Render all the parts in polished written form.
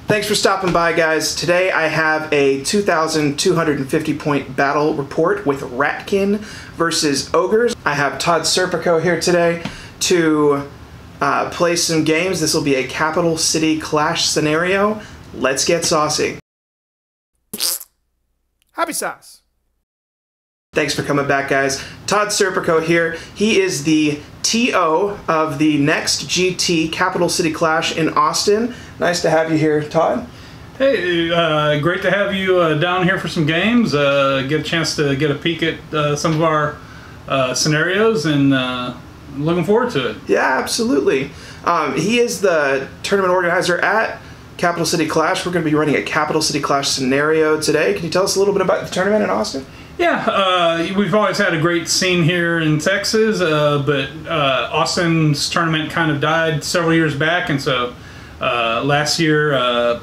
Thanks for stopping by, guys. Today I have a 2,250 point battle report with Ratkin versus Ogres. I have Todd Serpico here today to play some games. This will be a capital city clash scenario. Let's get saucy. Happy sauce. Thanks for coming back, guys. Todd Serpico here. He is the TO of the next GT Capital City Clash in Austin. Nice to have you here, Todd. Hey, great to have you down here for some games. Get a chance to get a peek at some of our scenarios, and looking forward to it. Yeah, absolutely. He is the tournament organizer at Capital City Clash. We're going to be running a Capital City Clash scenario today. Can you tell us a little bit about the tournament in Austin? Yeah, we've always had a great scene here in Texas, but Austin's tournament kind of died several years back, and so last year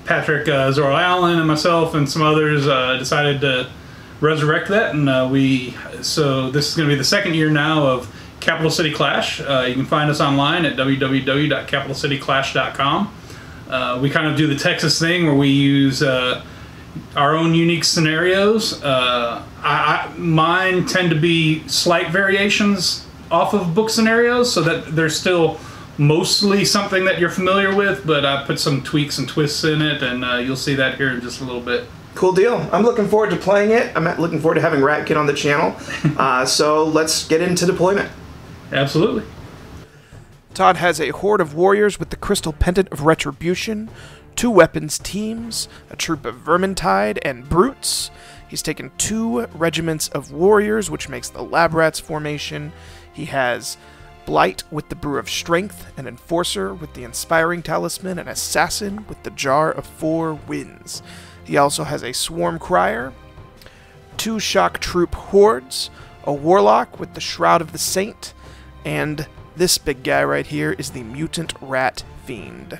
Patrick Zorro Allen and myself and some others decided to resurrect that, and so this is going to be the second year now of Capital City Clash. You can find us online at www.capitalcityclash.com. We kind of do the Texas thing where we use our own unique scenarios. Mine tend to be slight variations off of book scenarios, so that there's still mostly something that you're familiar with, but I put some tweaks and twists in it, and you'll see that here in just a little bit. Cool deal. I'm looking forward to playing it. I'm looking forward to having Ratkin on the channel. So let's get into deployment. Absolutely. Todd has a horde of warriors with the Crystal Pendant of Retribution, 2 weapons teams, a troop of Vermintide and Brutes. He's taken 2 regiments of warriors, which makes the Lab Rats formation. He has Blight with the Brew of Strength, an Enforcer with the Inspiring Talisman, an Assassin with the Jar of 4 Winds. He also has a Swarm Crier, 2 Shock Troop Hordes, a Warlock with the Shroud of the Saint, and this big guy right here is the Mutant Rat Fiend.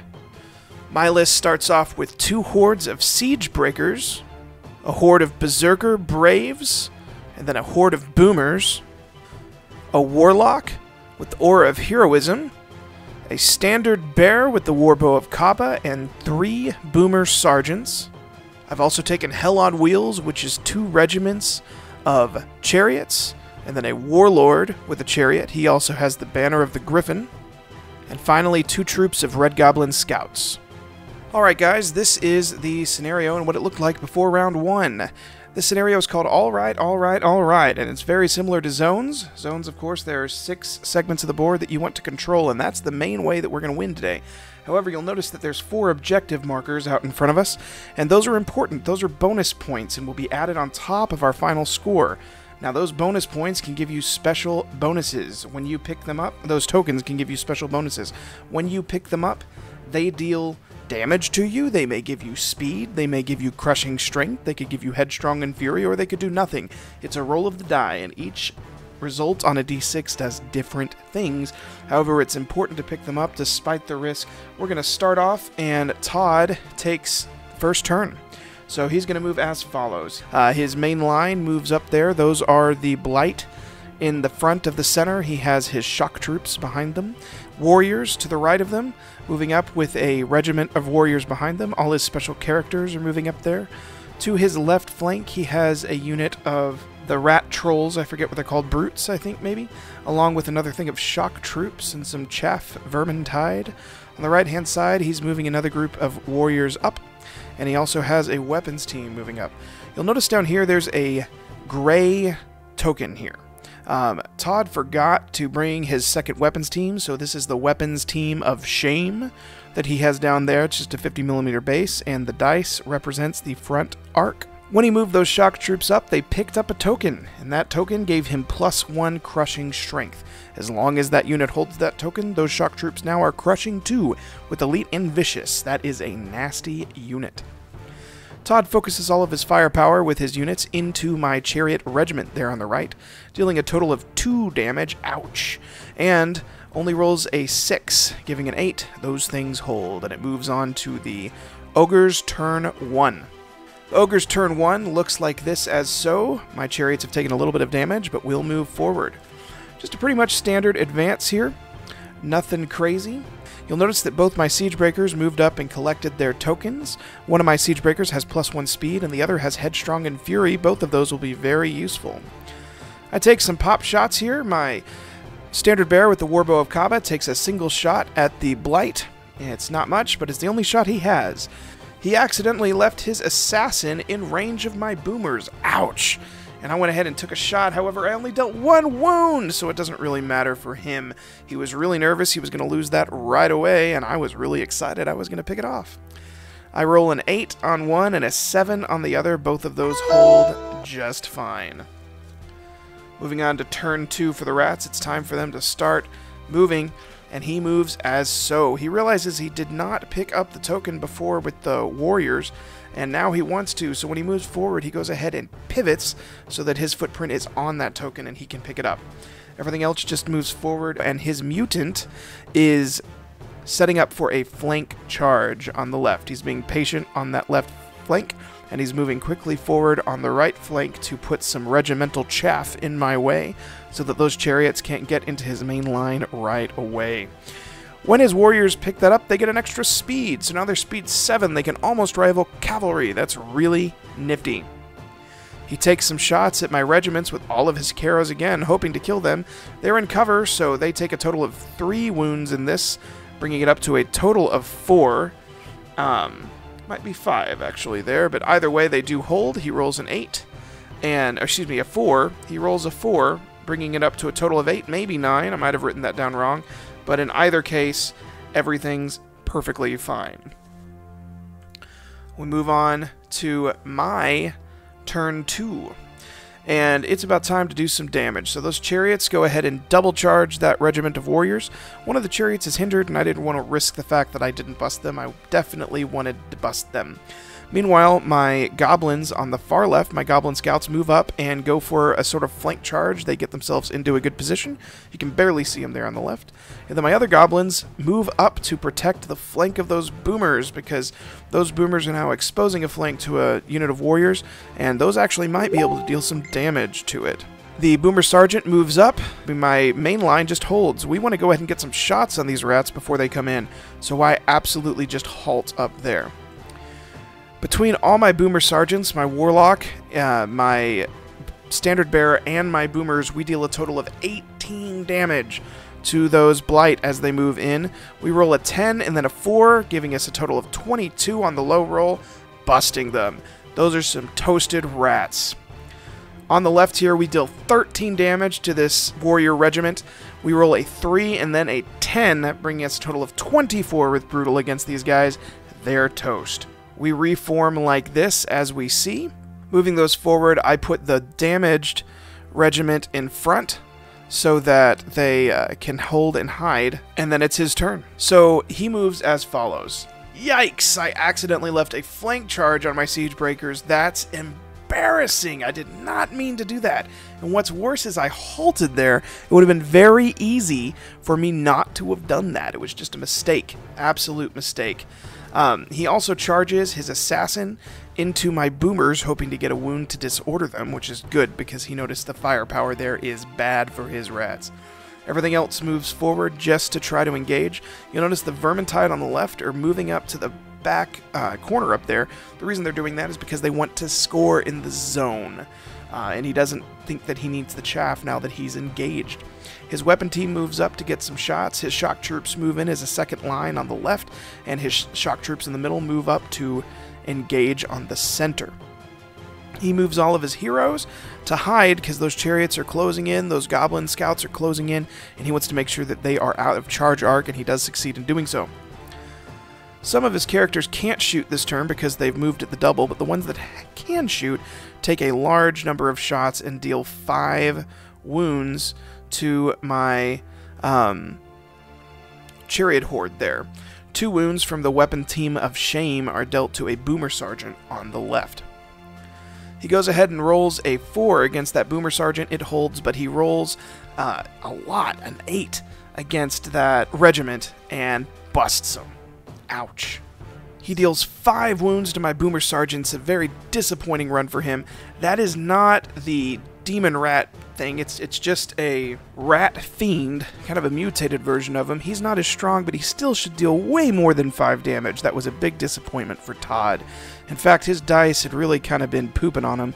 My list starts off with 2 hordes of Siege Breakers, a horde of Berserker Braves, and then a horde of Boomers, a Warlock with the Aura of Heroism, a Standard Bear with the Warbow of Kaba, and 3 Boomer Sergeants. I've also taken Hell on Wheels, which is 2 regiments of Chariots, and then a Warlord with a Chariot. He also has the Banner of the Griffin. And finally, 2 troops of Red Goblin Scouts. Alright guys, this is the scenario and what it looked like before round 1. This scenario is called Alright, Alright, Alright, and it's very similar to Zones. Zones, of course, there are 6 segments of the board that you want to control, and that's the main way that we're going to win today. However, you'll notice that there's 4 objective markers out in front of us, and those are important. Those are bonus points and will be added on top of our final score. Now, those bonus points can give you special bonuses. When you pick them up, those tokens can give you special bonuses. When you pick them up, they deal damage to you. They may give you speed, they may give you crushing strength, they could give you headstrong and fury, or they could do nothing. It's a roll of the die, and each result on a d6 does different things. However, it's important to pick them up despite the risk. We're going to start off, and Todd takes first turn. So he's going to move as follows. His main line moves up there. Those are the Blight in the front of the center. He has his shock troops behind them. Warriors to the right of them, moving up with a regiment of warriors behind them. All his special characters are moving up there. To his left flank, he has a unit of the rat trolls, I forget what they're called, Brutes, I think, maybe, along with another thing of shock troops and some chaff Vermintide. On the right-hand side, he's moving another group of warriors up, and he also has a weapons team moving up. You'll notice down here there's a gray token here. Todd forgot to bring his second weapons team, so this is the weapons team of shame that he has down there. It's just a 50mm base, and the dice represents the front arc. When he moved those shock troops up, they picked up a token, and that token gave him +1 crushing strength. As long as that unit holds that token, those shock troops now are crushing 2 with Elite and Vicious. That is a nasty unit. Todd focuses all of his firepower with his units into my Chariot Regiment there on the right, dealing a total of 2 damage, ouch, and only rolls a 6, giving an 8. Those things hold, and it moves on to the Ogre's turn 1. The Ogre's turn 1 looks like this as so. My Chariots have taken a little bit of damage, but we'll move forward. Just a pretty much standard advance here. Nothing crazy. You'll notice that both my siege breakers moved up and collected their tokens. One of my siege breakers has +1 speed, and the other has headstrong and fury. Both of those will be very useful. I take some pop shots here. My standard bearer with the Warbow of Kaba takes a single shot at the Blight. It's not much, but it's the only shot he has. He accidentally left his assassin in range of my boomers. Ouch! And I went ahead and took a shot. However, I only dealt 1 wound, so it doesn't really matter for him. He was really nervous. He was going to lose that right away, and I was really excited I was going to pick it off. I roll an 8 on one and a 7 on the other. Both of those hold just fine. Moving on to turn 2 for the rats. It's time for them to start moving, and he moves as so. He realizes he did not pick up the token before with the warriors, and now he wants to, so when he moves forward, he goes ahead and pivots so that his footprint is on that token and he can pick it up. Everything else just moves forward, and his mutant is setting up for a flank charge on the left. He's being patient on that left flank, and he's moving quickly forward on the right flank to put some regimental chaff in my way so that those chariots can't get into his main line right away. When his warriors pick that up, they get an extra speed, so now they're speed 7. They can almost rival cavalry. That's really nifty. He takes some shots at my regiments with all of his Caros again, hoping to kill them. They're in cover, so they take a total of 3 wounds in this, bringing it up to a total of 4. Might be 5 actually there, but either way they do hold. He rolls an 8, and excuse me, a 4. He rolls a 4, bringing it up to a total of 8, maybe 9. I might have written that down wrong. But in either case, everything's perfectly fine. We move on to my turn 2. And it's about time to do some damage. So those chariots go ahead and double charge that regiment of warriors. One of the chariots is hindered, and I didn't want to risk the fact that I didn't bust them. I definitely wanted to bust them. Meanwhile, my goblins on the far left, my goblin scouts move up and go for a sort of flank charge. They get themselves into a good position. You can barely see them there on the left. And then my other goblins move up to protect the flank of those boomers, because those boomers are now exposing a flank to a unit of warriors, and those actually might be able to deal some damage to it. The boomer sergeant moves up. My main line just holds. We want to go ahead and get some shots on these rats before they come in, so I absolutely just halt up there. Between all my boomer sergeants, my warlock, my standard bearer, and my boomers, we deal a total of 18 damage to those blight as they move in. We roll a 10 and then a 4, giving us a total of 22 on the low roll, busting them. Those are some toasted rats. On the left here, we deal 13 damage to this warrior regiment. We roll a 3 and then a 10, bringing us a total of 24 with brutal against these guys. They're toast. We reform like this as we see. Moving those forward, I put the damaged regiment in front so that they can hold and hide, and then it's his turn. So he moves as follows. Yikes! I accidentally left a flank charge on my siege breakers. That's embarrassing. I did not mean to do that. And what's worse is I halted there. It would have been very easy for me not to have done that. It was just a mistake. Absolute mistake. He also charges his assassin into my boomers, hoping to get a wound to disorder them, which is good because he noticed the firepower there is bad for his rats. Everything else moves forward just to try to engage. You'll notice the Vermintide on the left are moving up to the back corner up there. The reason they're doing that is because they want to score in the zone. And he doesn't think that he needs the chaff now that he's engaged. His weapon team moves up to get some shots. His shock troops move in as a second line on the left, and his shock troops in the middle move up to engage on the center. He moves all of his heroes to hide because those chariots are closing in, those goblin scouts are closing in, and he wants to make sure that they are out of charge arc, and he does succeed in doing so. Some of his characters can't shoot this turn because they've moved at the double, but the ones that can shoot take a large number of shots and deal 5 wounds to my chariot horde there. 2 wounds from the weapon team of shame are dealt to a boomer sergeant on the left. He goes ahead and rolls a 4 against that boomer sergeant. It holds, but he rolls a lot, an 8 against that regiment and busts him. Ouch. He deals 5 wounds to my boomer sergeants, a very disappointing run for him. That is not the demon rat thing. It's just a rat fiend, kind of a mutated version of him. He's not as strong, but he still should deal way more than 5 damage. That was a big disappointment for Todd. In fact, his dice had really kind of been pooping on him.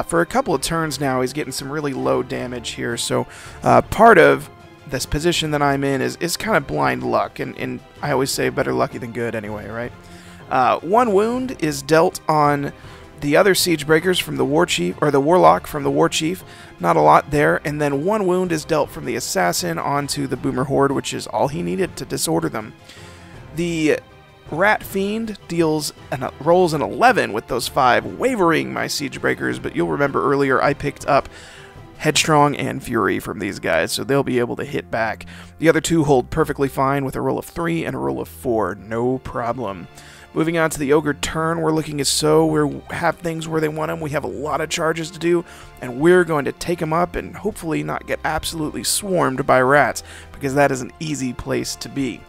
For a couple of turns now, he's getting some really low damage here, so part of this position that I'm in is kind of blind luck, and I always say better lucky than good anyway, right? 1 wound is dealt on the other siege breakers from the war chief, or the warlock from the war chief. Not a lot there, and then 1 wound is dealt from the assassin onto the boomer horde, which is all he needed to disorder them. The rat fiend rolls an 11 with those 5, wavering my siege breakers, but you'll remember earlier I picked up Headstrong and Fury from these guys, so they'll be able to hit back. The other 2 hold perfectly fine with a roll of 3 and a roll of 4, no problem. Moving on to the Ogre turn, we're looking as so we have things where they want them. We have a lot of charges to do, and we're going to take them up and hopefully not get absolutely swarmed by rats, because that is an easy place to be.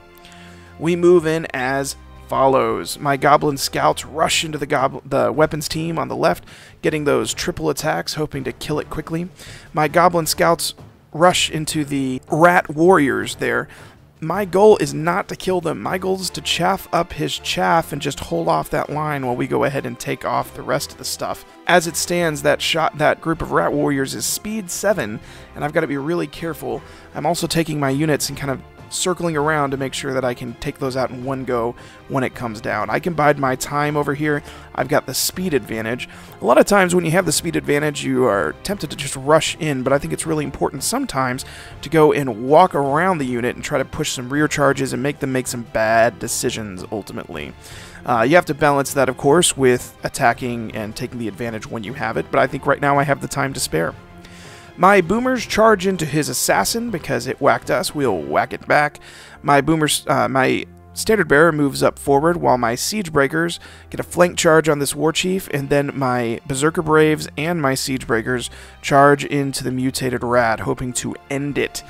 We move in as follows. My Goblin Scouts rush into the weapons team on the left, getting those triple attacks, hoping to kill it quickly. My Goblin Scouts rush into the Rat Warriors there. My goal is not to kill them. My goal is to chaff up his chaff and just hold off that line while we go ahead and take off the rest of the stuff. As it stands, that group of Rat Warriors is speed 7, and I've got to be really careful. I'm also taking my units and kind of circling around to make sure that I can take those out in one go when it comes down. I can bide my time over here. I've got the speed advantage. A lot of times when you have the speed advantage, you are tempted to just rush in, but I think it's really important sometimes to go and walk around the unit and try to push some rear charges and make them make some bad decisions ultimately. You have to balance that, of course, with attacking and taking the advantage when you have it, but I think right now I have the time to spare. My boomers charge into his assassin because it whacked us. We'll whack it back. My standard bearer moves up forward while my siege breakers get a flank charge on this war chief, and then my berserker braves and my siege breakers charge into the mutated rat, hoping to end it.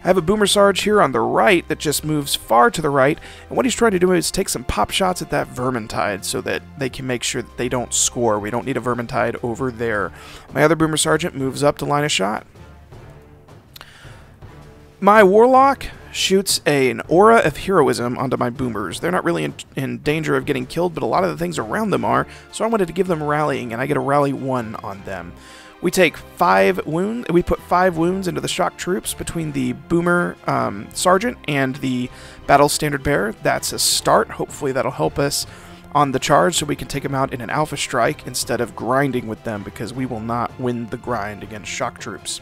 I have a boomer sarge here on the right that just moves far to the right, and what he's trying to do is take some pop shots at that vermintide so that they can make sure that they don't score. We don't need a vermintide over there. My other boomer sergeant moves up to line a shot. My warlock shoots an aura of heroism onto my boomers. They're not really in danger of getting killed, but a lot of the things around them are, so I wanted to give them rallying, and I get a rally 1 on them. We take 5 wounds. We put 5 wounds into the shock troops between the boomer sergeant and the battle standard bearer. That's a start. Hopefully that'll help us on the charge so we can take them out in an alpha strike instead of grinding with them, because we will not win the grind against shock troops.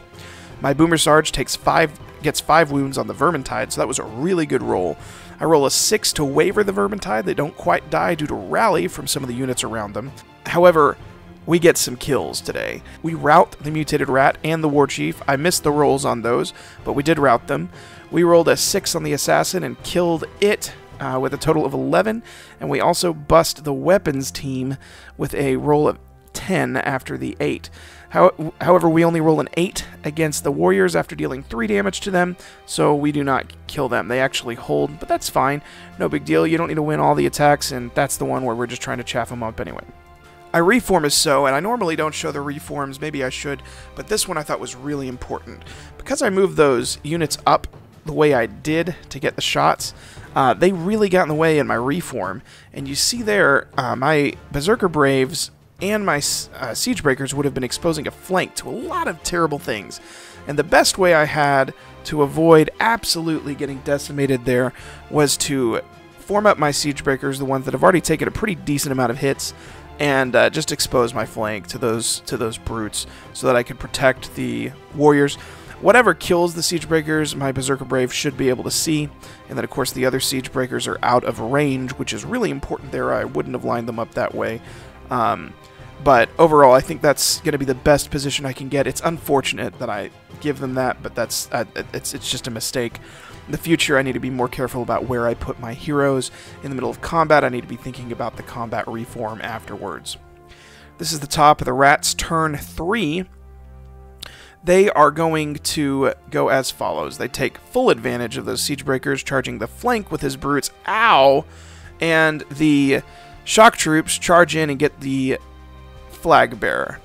My boomer sarge gets 5 wounds on the vermintide, so that was a really good roll. I roll a 6 to waver the vermintide. They don't quite die due to rally from some of the units around them. However, we get some kills today. We rout the mutated rat and the war chief. I missed the rolls on those, but we did rout them. We rolled a 6 on the assassin and killed it with a total of 11, and we also bust the weapons team with a roll of 10 after the 8. However, we only roll an 8 against the warriors after dealing 3 damage to them, so we do not kill them. They actually hold, but that's fine. No big deal. You don't need to win all the attacks, and that's the one where we're just trying to chaff them up anyway. I reform as so, and I normally don't show the reforms, maybe I should, but this one I thought was really important. Because I moved those units up the way I did to get the shots, they really got in the way in my reform, and you see there, my Berserker Braves and my Siege Breakers would have been exposing a flank to a lot of terrible things. And the best way I had to avoid absolutely getting decimated there was to form up my Siege Breakers, the ones that have already taken a pretty decent amount of hits, and just expose my flank to those brutes so that I could protect the warriors. Whatever kills the Siege Breakers, my Berserker Brave should be able to see, and then of course the other Siege Breakers are out of range, which is really important there. I wouldn't have lined them up that way. But overall, I think that's going to be the best position I can get. It's unfortunate that I give them that, but that's it's just a mistake. In the future, I need to be more careful about where I put my heroes. In the middle of combat, I need to be thinking about the combat reform afterwards. This is the top of the Rats' turn 3. They are going to go as follows. They take full advantage of those Siege Breakers, charging the flank with his brutes. Ow! And the shock troops charge in and get the flag bearer.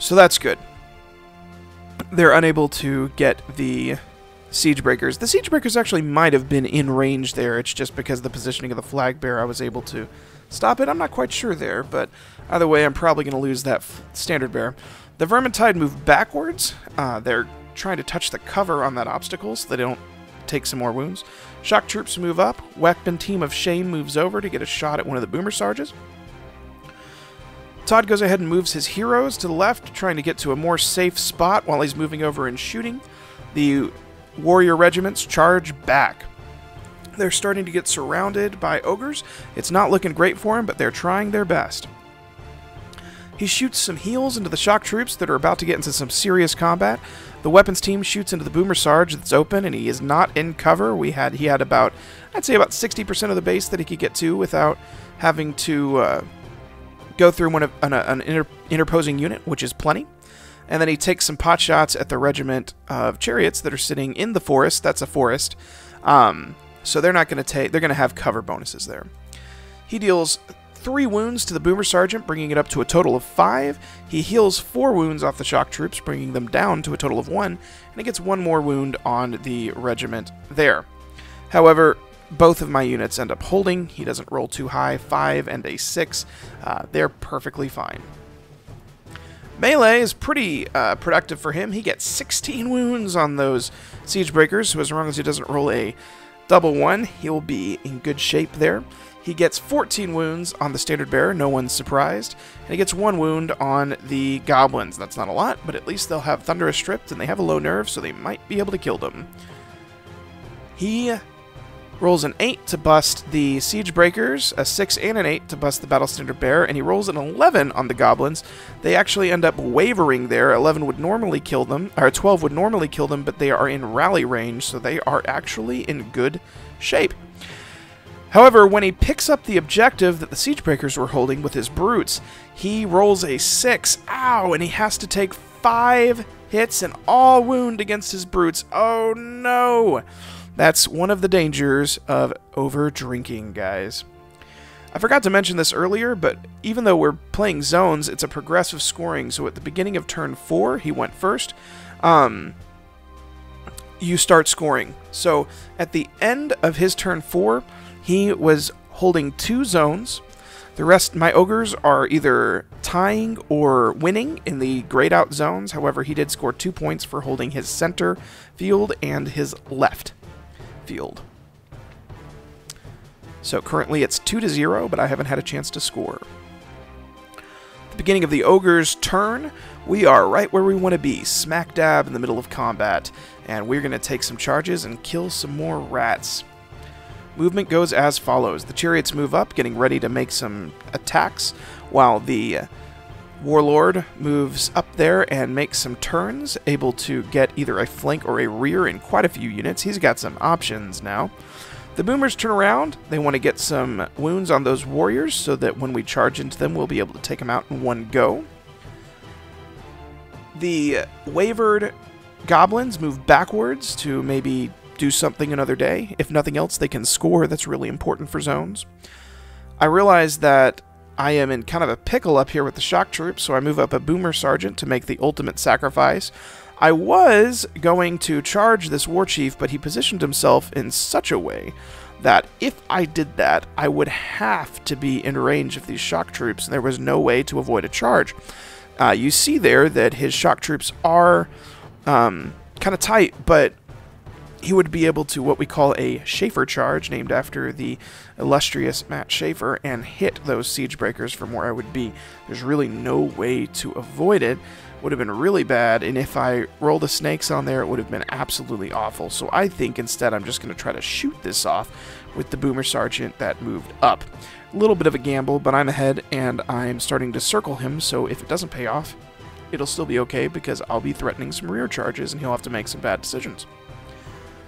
So that's good. They're unable to get the siege breakers. The siege breakers actually might have been in range there. It's just because of the positioning of the flag bearer I was able to stop it. I'm not quite sure there, but either way, I'm probably going to lose that standard bearer. The Vermintide move backwards. They're trying to touch the cover on that obstacle so they don't take some more wounds. Shock troops move up. Weapon team of Shame moves over to get a shot at one of the boomer sarges. Todd goes ahead and moves his heroes to the left, trying to get to a more safe spot while he's moving over and shooting. The warrior regiments charge back. They're starting to get surrounded by ogres. It's not looking great for him, but they're trying their best. He shoots some heals into the shock troops that are about to get into some serious combat. The weapons team shoots into the boomer sarge that's open, and he is not in cover. He had about, I'd say about 60% of the base that he could get to without having to go through an interposing unit, which is plenty. And then he takes some pot shots at the regiment of chariots that are sitting in the forest. That's a forest. So they're not going to take, they're going to have cover bonuses there. He deals 3 wounds to the boomer sergeant, bringing it up to a total of 5. He heals 4 wounds off the shock troops, bringing them down to a total of 1. And he gets 1 more wound on the regiment there. However, both of my units end up holding. He doesn't roll too high, 5 and a 6. They're perfectly fine. Melee is pretty productive for him. He gets 16 wounds on those siege breakers, so as long as he doesn't roll a double 1, he'll be in good shape there. He gets 14 wounds on the standard bearer, no one's surprised, and he gets 1 wound on the goblins. That's not a lot, but at least they'll have Thunderous Stripped, and they have a low nerve, so they might be able to kill them. He rolls an 8 to bust the siege breakers, a 6 and an 8 to bust the battle standard bearer, and he rolls an 11 on the goblins. They actually end up wavering there. 11 would normally kill them, or 12 would normally kill them, but they are in rally range, so they are actually in good shape. However, when he picks up the objective that the siege breakers were holding with his brutes, he rolls a 6, ow, and he has to take 5 hits and all wound against his brutes. Oh no! That's one of the dangers of over-drinking, guys. I forgot to mention this earlier, but even though we're playing zones, it's a progressive scoring, so at the beginning of turn 4, he went first, you start scoring. So at the end of his turn 4, he was holding 2 zones. The rest, my ogres, are either tying or winning in the grayed out zones. However, he did score 2 points for holding his center field and his left field. So currently it's 2-0, but I haven't had a chance to score. At the beginning of the ogre's turn, we are right where we want to be, smack dab in the middle of combat, and we're going to take some charges and kill some more rats. Movement goes as follows. The chariots move up, getting ready to make some attacks, while the warlord moves up there and makes some turns, able to get either a flank or a rear in quite a few units. He's got some options now. The boomers turn around. They want to get some wounds on those warriors so that when we charge into them, we'll be able to take them out in one go. The wavered goblins move backwards to maybe do something another day. If nothing else, they can score. That's really important for zones. I realize that I am in kind of a pickle up here with the shock troops, so I move up a boomer sergeant to make the ultimate sacrifice. I was going to charge this war chief, but he positioned himself in such a way that if I did that, I would have to be in range of these shock troops, and there was no way to avoid a charge. You see there that his shock troops are kind of tight, but he would be able to what we call a Schaefer charge, named after the illustrious Matt Schaefer, and hit those siege breakers from where I would be. There's really no way to avoid it. Would have been really bad, and if I roll the snakes on there, it would have been absolutely awful. So I think instead I'm just going to try to shoot this off with the boomer sergeant that moved up. A little bit of a gamble, but I'm ahead, and I'm starting to circle him, so if it doesn't pay off, it'll still be okay, because I'll be threatening some rear charges, and he'll have to make some bad decisions.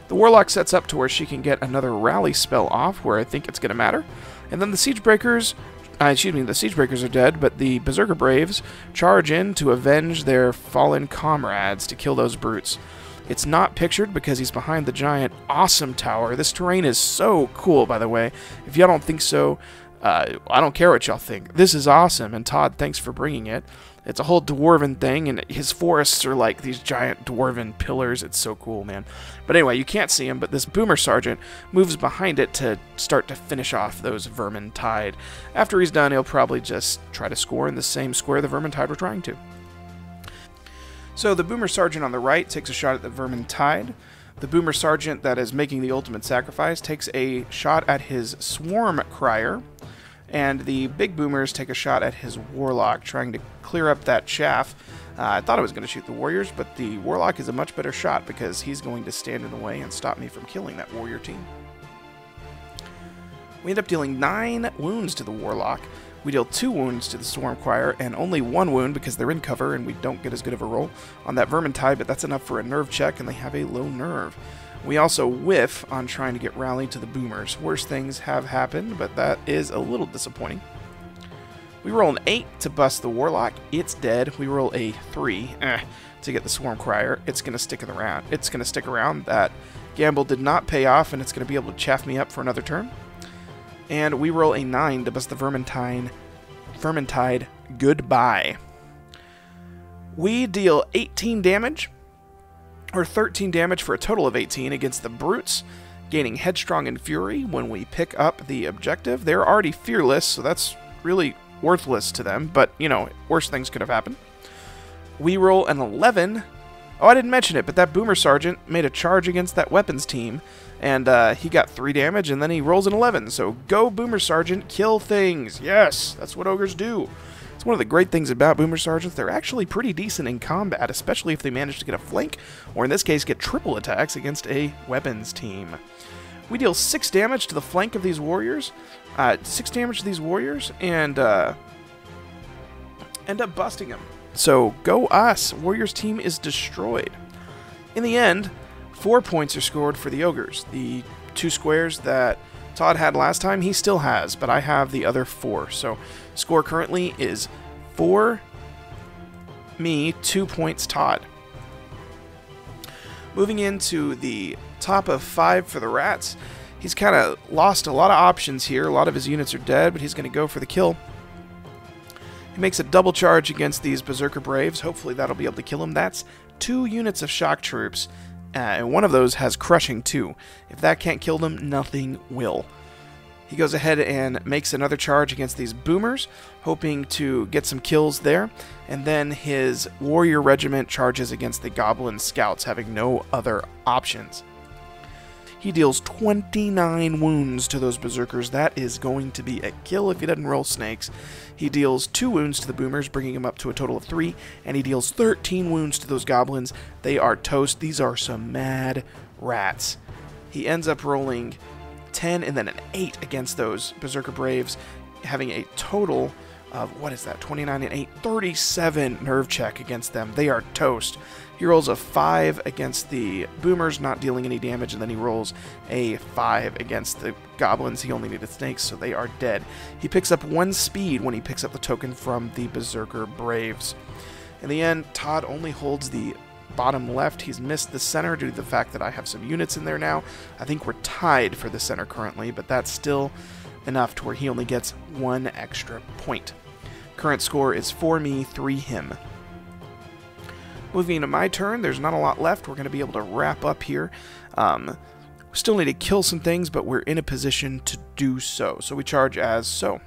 The Warlock sets up to where she can get another rally spell off, where I think it's going to matter. And then the Siege Breakers, the Siege Breakers are dead, but the Berserker Braves charge in to avenge their fallen comrades to kill those brutes. It's not pictured because he's behind the giant awesome tower. This terrain is so cool, by the way. If y'all don't think so, I don't care what y'all think. This is awesome, and Todd, thanks for bringing it. It's a whole dwarven thing, and his forests are like these giant dwarven pillars. It's so cool, man. But anyway, you can't see him, but this Boomer Sergeant moves behind it to start to finish off those Vermintide. After he's done, he'll probably just try to score in the same square the Vermintide were trying to. So the Boomer Sergeant on the right takes a shot at the Vermintide. The Boomer Sergeant that is making the ultimate sacrifice takes a shot at his Swarm Crier. And the big boomers take a shot at his Warlock, trying to clear up that chaff. I thought I was going to shoot the Warriors, but the Warlock is a much better shot because he's going to stand in the way and stop me from killing that Warrior team. We end up dealing 9 wounds to the Warlock. We deal 2 wounds to the Swarm Crier, and only 1 wound because they're in cover and we don't get as good of a roll on that Vermintide, but that's enough for a nerve check, and they have a low nerve. We also whiff on trying to get rallied to the boomers. Worse things have happened, but that is a little disappointing. We roll an 8 to bust the Warlock. It's dead. We roll a 3 to get the Swarm Crier. It's going to stick around. It's going to stick around. That gamble did not pay off, and it's going to be able to chaff me up for another turn. And we roll a 9 to bust the Vermintide. Goodbye. We deal 18 damage. Or 13 damage for a total of 18 against the Brutes, gaining Headstrong and Fury when we pick up the objective. They're already fearless, so that's really worthless to them, but, you know, worse things could have happened. We roll an 11. Oh, I didn't mention it, but that Boomer Sergeant made a charge against that weapons team, and he got 3 damage, and then he rolls an 11. So go, Boomer Sergeant, kill things. Yes, that's what ogres do. One of the great things about Boomer Sergeants, they're actually pretty decent in combat, especially if they manage to get a flank, or in this case, get triple attacks against a weapons team. We deal 6 damage to the flank of these warriors, and end up busting them. So, go us! Warriors team is destroyed. In the end, 4 points are scored for the ogres. The 2 squares that Todd had last time, he still has, but I have the other 4. So, score currently is 4 me, 2 points Todd. Moving into the top of 5 for the Rats. He's kind of lost a lot of options here. A lot of his units are dead, but he's going to go for the kill. He makes a double charge against these Berserker Braves. Hopefully that'll be able to kill him. That's 2 units of shock troops. And one of those has crushing too. If that can't kill them, nothing will. He goes ahead and makes another charge against these boomers, hoping to get some kills there. And then his warrior regiment charges against the goblin scouts, having no other options. He deals 29 wounds to those berserkers. That is going to be a kill if he doesn't roll snakes. He deals 2 wounds to the boomers, bringing him up to a total of 3, and he deals 13 wounds to those goblins. They are toast. These are some mad rats. He ends up rolling 10 and then an 8 against those berserker braves, having a total of, 29 and 8, 37 nerve check against them. They are toast. He rolls a 5 against the boomers, not dealing any damage, and then he rolls a 5 against the goblins. He only needed snakes, so they are dead. He picks up 1 speed when he picks up the token from the berserker braves. In the end, Todd only holds the bottom left. He's missed the center due to the fact that I have some units in there now. I think we're tied for the center currently, but that's still enough to where he only gets 1 extra point. Current score is 4 me, 3 him. Moving into my turn, there's not a lot left. We're going to be able to wrap up here. We still need to kill some things, but we're in a position to do so. So we charge as so.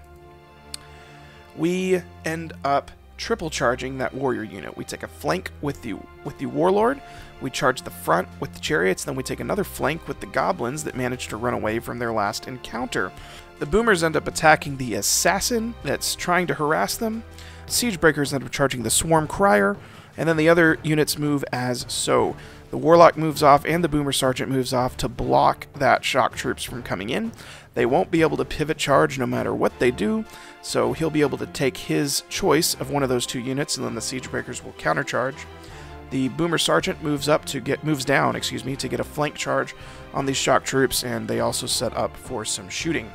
We end up triple charging that warrior unit. We take a flank with the warlord. We charge the front with the chariots. Then we take another flank with the goblins that managed to run away from their last encounter. The boomers end up attacking the assassin that's trying to harass them. Siege breakers end up charging the swarm crier. And then the other units move as so. The warlock moves off and the boomer sergeant moves off to block that shock troops from coming in. They won't be able to pivot charge no matter what they do, so he'll be able to take his choice of one of those 2 units, and then the siege breakers will countercharge. The boomer sergeant moves down to get a flank charge on these shock troops, and they also set up for some shooting.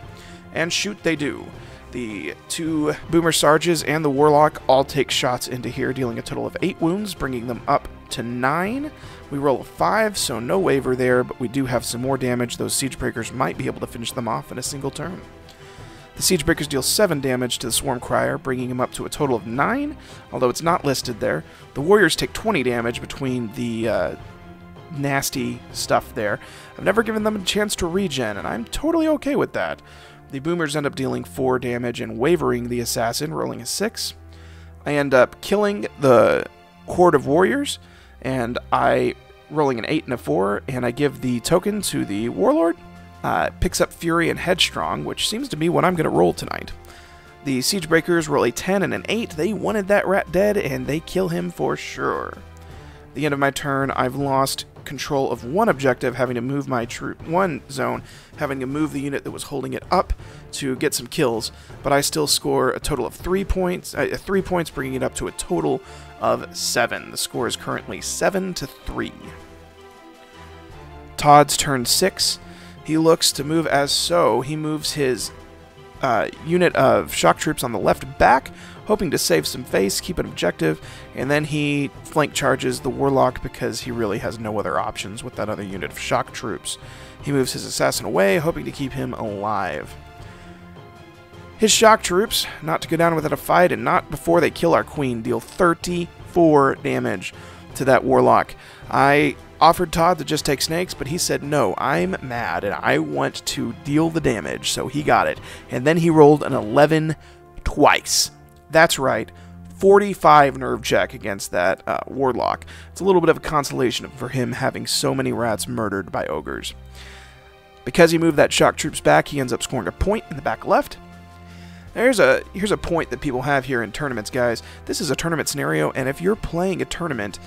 And shoot they do. The 2 boomer sarges and the warlock all take shots into here, dealing a total of 8 wounds, bringing them up to 9. We roll a 5, so no waiver there, but we do have some more damage. Those siege breakers might be able to finish them off in a single turn. The Siege Breakers deal 7 damage to the Swarm Crier, bringing him up to a total of 9, although it's not listed there. The Warriors take 20 damage between the nasty stuff there. I've never given them a chance to regen, and I'm totally okay with that. The Boomers end up dealing 4 damage and wavering the Assassin, rolling a 6. I end up killing the Horde of Warriors, and I rolling an 8 and a 4, and I give the token to the Warlord. Picks up Fury and Headstrong, which seems to be what I'm going to roll tonight. The Siege Breakers roll a 10 and an 8. They wanted that rat dead, and they kill him for sure. At the end of my turn, I've lost control of one objective, having to move my one zone, having to move the unit that was holding it up to get some kills, but I still score a total of 3 points, bringing it up to a total of 7. The score is currently 7-3. Todd's turn 6. He looks to move as so. He moves his unit of shock troops on the left back, hoping to save some face, keep an objective, and then he flank charges the Warlock because he really has no other options with that other unit of shock troops. He moves his Assassin away, hoping to keep him alive. His shock troops, not to go down without a fight and not before they kill our Queen, deal 34 damage to that Warlock. I offered Todd to just take snakes, but he said, no, I'm mad and I want to deal the damage, so he got it. And then he rolled an 11 twice. That's right, 45 nerve check against that Warlock. It's a little bit of a consolation for him having so many rats murdered by ogres. Because he moved that shock troops back, he ends up scoring a point in the back left. Here's a point that people have here in tournaments, guys. This is a tournament scenario, and if you're playing a tournament,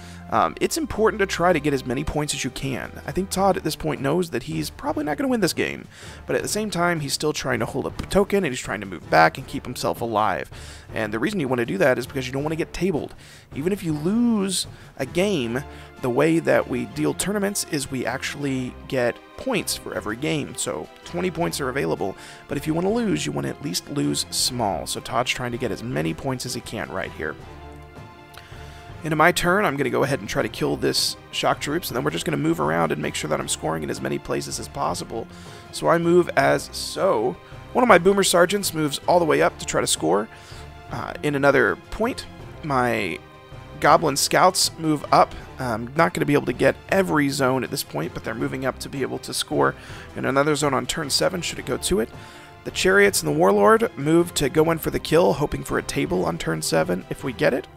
it's important to try to get as many points as you can. I think Todd at this point knows that he's probably not going to win this game, but at the same time, he's still trying to hold up a token, and he's trying to move back and keep himself alive. And the reason you want to do that is because you don't want to get tabled. Even if you lose a game, the way that we deal tournaments is we actually get points for every game, so 20 points are available, but if you want to lose, you want to at least lose small, so Todd's trying to get as many points as he can right here. Into my turn, I'm going to go ahead and try to kill this shock troops, and then we're just going to move around and make sure that I'm scoring in as many places as possible. So I move as so. One of my Boomer Sergeants moves all the way up to try to score in another point. My Goblin Scouts move up. I'm not going to be able to get every zone at this point, but they're moving up to be able to score in another zone on turn 7 should it go to it. The Chariots and the Warlord move to go in for the kill, hoping for a table on turn 7 if we get it.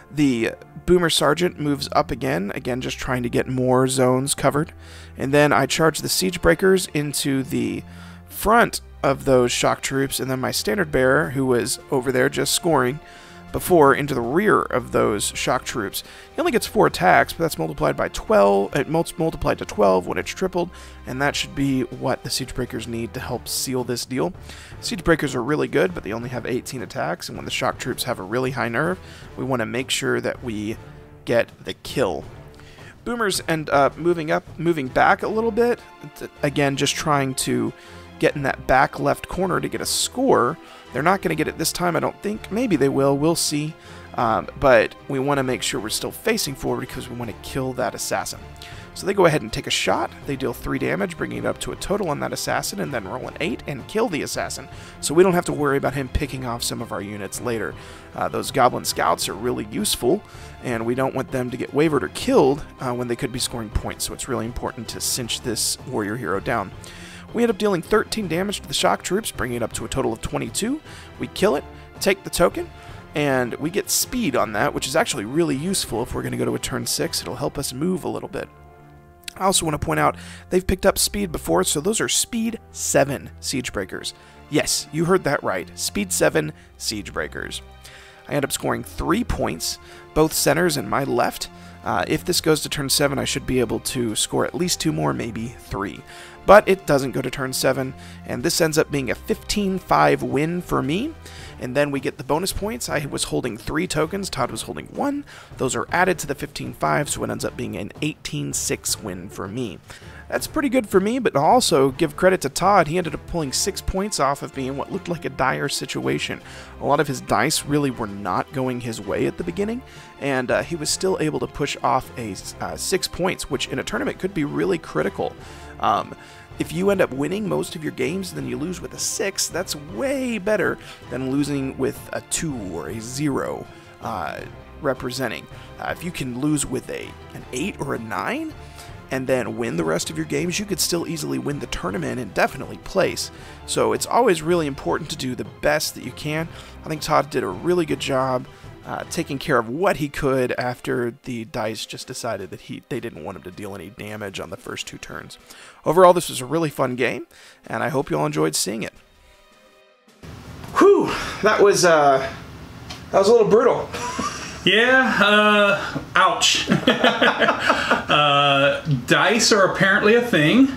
The Boomer Sergeant moves up again just trying to get more zones covered. And then I charge the Siege Breakers into the front of those shock troops, and then my Standard Bearer, who was over there just scoring before, into the rear of those shock troops. He only gets 4 attacks, but that's multiplied by 12. It multiplied to 12 when it's tripled, and that should be what the Siege Breakers need to help seal this deal. Siege Breakers are really good, but they only have 18 attacks, and when the shock troops have a really high nerve, we want to make sure that we get the kill. Boomers end up moving back a little bit, again just trying to get in that back left corner to get a score. They're not going to get it this time, I don't think. Maybe they will. We'll see. But we want to make sure we're still facing forward because we want to kill that assassin. So they go ahead and take a shot. They deal 3 damage, bringing it up to a total on that assassin, and then roll an 8 and kill the assassin. So we don't have to worry about him picking off some of our units later. Those Goblin Scouts are really useful, and we don't want them to get wavered or killed when they could be scoring points. So it's really important to cinch this warrior hero down. We end up dealing 13 damage to the shock troops, bringing it up to a total of 22. We kill it, take the token, and we get speed on that, which is actually really useful if we're going to go to a turn 6. It'll help us move a little bit. I also want to point out, they've picked up speed before, so those are speed 7 Siege Breakers. Yes, you heard that right. Speed 7 Siege Breakers. I end up scoring 3 points, both centers and my left. If this goes to turn 7, I should be able to score at least 2 more, maybe 3. But it doesn't go to turn 7, and this ends up being a 15-5 win for me. And then we get the bonus points. I was holding 3 tokens, Todd was holding 1. Those are added to the 15-5, so it ends up being an 18-6 win for me. That's pretty good for me, but also give credit to Todd. He ended up pulling 6 points off of me in what looked like a dire situation. A lot of his dice really were not going his way at the beginning, and he was still able to push off a 6 points, which in a tournament could be really critical. If you end up winning most of your games and then you lose with a 6, that's way better than losing with a 2 or a 0 representing. If you can lose with an 8 or a 9, and then win the rest of your games, you could still easily win the tournament and definitely place. So it's always really important to do the best that you can. I think Todd did a really good job taking care of what he could after the dice just decided that they didn't want him to deal any damage on the first 2 turns. Overall, this was a really fun game, and I hope you all enjoyed seeing it. Whew, that was a little brutal. Yeah, ouch. Dice are apparently a thing.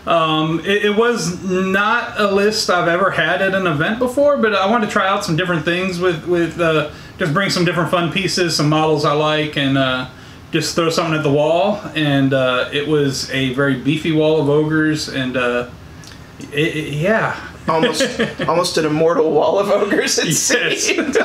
It was not a list I've ever had at an event before, but I wanted to try out some different things with just bring some different fun pieces, some models I like, and just throw something at the wall. And it was a very beefy wall of ogres, and yeah. Almost an immortal wall of ogres, it seemed.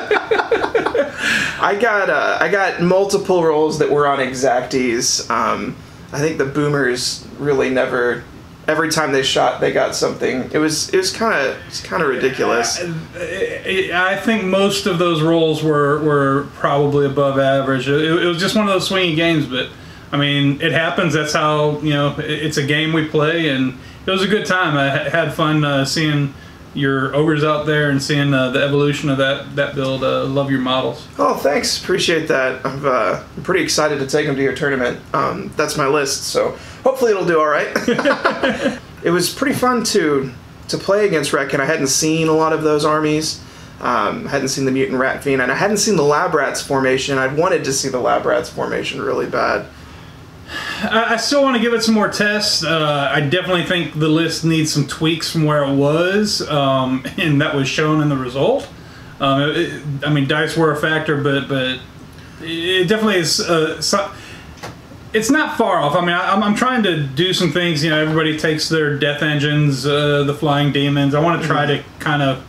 I got multiple rolls that were on exacties. I think the boomers really never. Every time they shot, they got something. It was kind of ridiculous. I think most of those rolls were probably above average. It was just one of those swingy games, but I mean, it happens. That's how, it's a game we play, and it was a good time. I had fun seeing your ogres out there and seeing the evolution of that build. Love your models. Oh, thanks. Appreciate that. I'm pretty excited to take them to your tournament. That's my list, so hopefully it'll do all right. It was pretty fun to play against Ratkin. I hadn't seen a lot of those armies. Hadn't seen the Mutant Rat Fiend, and I hadn't seen the Lab Rats formation. I'd wanted to see the Lab Rats formation really bad. I still want to give it some more tests. I definitely think the list needs some tweaks from where it was, and that was shown in the result. I mean, dice were a factor, but it definitely is. It's not far off. I mean, I'm trying to do some things. Everybody takes their death engines, the flying demons. I want to try to kind of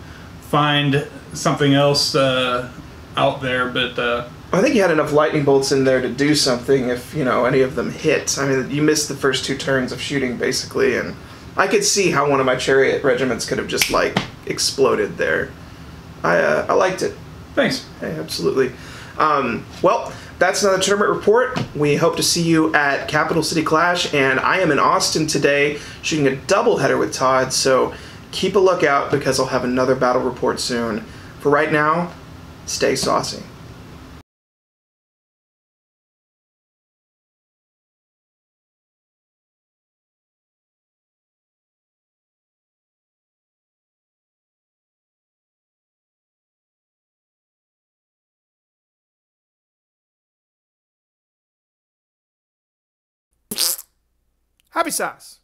find something else out there, but. I think you had enough lightning bolts in there to do something if, any of them hit. I mean, you missed the first 2 turns of shooting, basically, and I could see how one of my chariot regiments could have just, exploded there. I liked it. Thanks. Hey, absolutely. Well, that's another tournament report. We hope to see you at Capital City Clash, and I am in Austin today shooting a doubleheader with Todd, so keep a lookout because I'll have another battle report soon. For right now, stay saucy. Happy sauce.